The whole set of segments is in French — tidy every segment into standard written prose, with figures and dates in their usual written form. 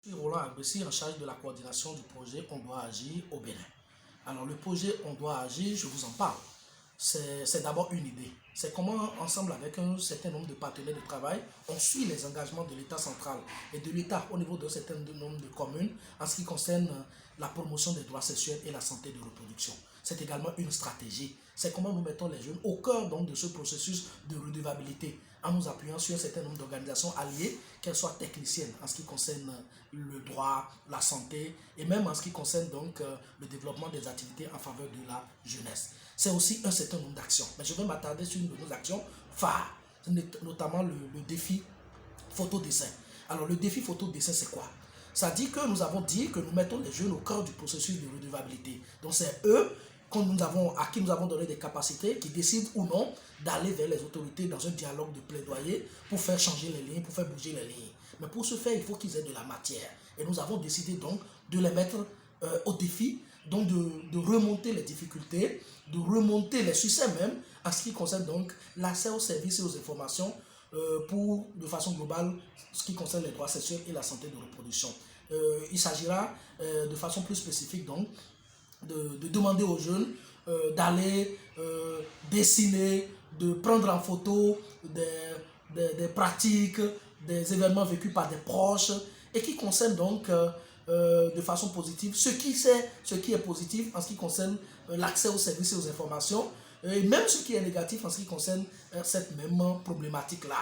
Je suis Roland Agbessi, en charge de la coordination du projet On doit agir au Bénin. Alors le projet On doit agir, je vous en parle. C'est d'abord une idée. C'est comment, ensemble avec un certain nombre de partenaires de travail, on suit les engagements de l'État central et de l'État au niveau d'un certain nombre de communes en ce qui concerne la promotion des droits sexuels et la santé de reproduction. C'est également une stratégie. C'est comment nous mettons les jeunes au cœur donc, de ce processus de redevabilité en nous appuyant sur un certain nombre d'organisations alliées, qu'elles soient techniciennes en ce qui concerne le droit, la santé et même en ce qui concerne donc le développement des activités en faveur de la jeunesse. C'est aussi un certain nombre d'actions. Mais je vais m'attarder sur une de nos actions phares, notamment le défi photo-dessin. Alors le défi photo-dessin, c'est quoi? Ça dit que nous avons dit que nous mettons les jeunes au cœur du processus de redevabilité. Donc c'est eux à qui nous avons donné des capacités qui décident ou non d'aller vers les autorités dans un dialogue de plaidoyer pour faire changer les lignes, pour faire bouger les lignes. Mais pour ce faire, il faut qu'ils aient de la matière. Et nous avons décidé donc de les mettre au défi, donc de remonter les difficultés, de remonter les succès même, en ce qui concerne donc l'accès aux services et aux informations pour, de façon globale, ce qui concerne les droits sexuels et la santé de reproduction. Il s'agira de façon plus spécifique donc de demander aux jeunes d'aller dessiner, de prendre en photo des pratiques, des événements vécus par des proches et qui concernent donc de façon positive ce qui est positif en ce qui concerne l'accès aux services et aux informations et même ce qui est négatif en ce qui concerne cette même problématique-là.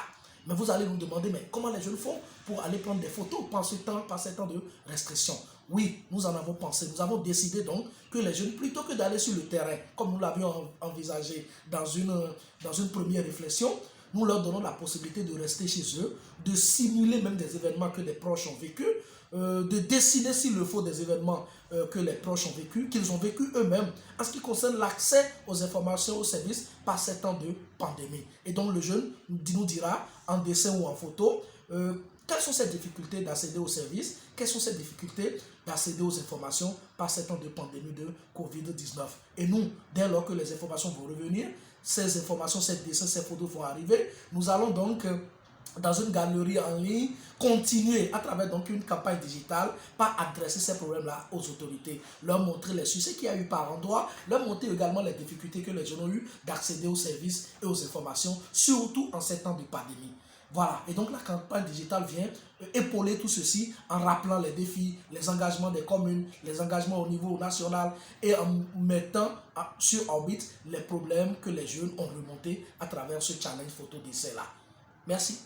Mais vous allez nous demander, mais comment les jeunes font pour aller prendre des photos par ces temps de restriction? Oui, nous en avons pensé. Nous avons décidé donc que les jeunes, plutôt que d'aller sur le terrain, comme nous l'avions envisagé dans une première réflexion, nous leur donnons la possibilité de rester chez eux, de simuler même des événements que les proches ont vécus, de dessiner s'il le faut des événements que les proches ont vécus, qu'ils ont vécu eux-mêmes, en ce qui concerne l'accès aux informations, aux services par ces temps de pandémie. Et donc le jeune nous dira en dessin ou en photo quelles sont ces difficultés d'accéder aux services, quelles sont ces difficultés d'accéder aux informations par ces temps de pandémie de Covid-19. Et nous, dès lors que les informations vont revenir, ces informations, ces dessins, ces photos vont arriver, nous allons donc dans une galerie en ligne, continuer à travers donc une campagne digitale par adresser ces problèmes-là aux autorités, leur montrer les succès qu'il y a eu par endroit, leur montrer également les difficultés que les jeunes ont eu d'accéder aux services et aux informations, surtout en ces temps de pandémie. Voilà, et donc la campagne digitale vient épauler tout ceci en rappelant les défis, les engagements des communes, les engagements au niveau national et en mettant sur orbite les problèmes que les jeunes ont remontés à travers ce challenge photo d'essai là. Merci.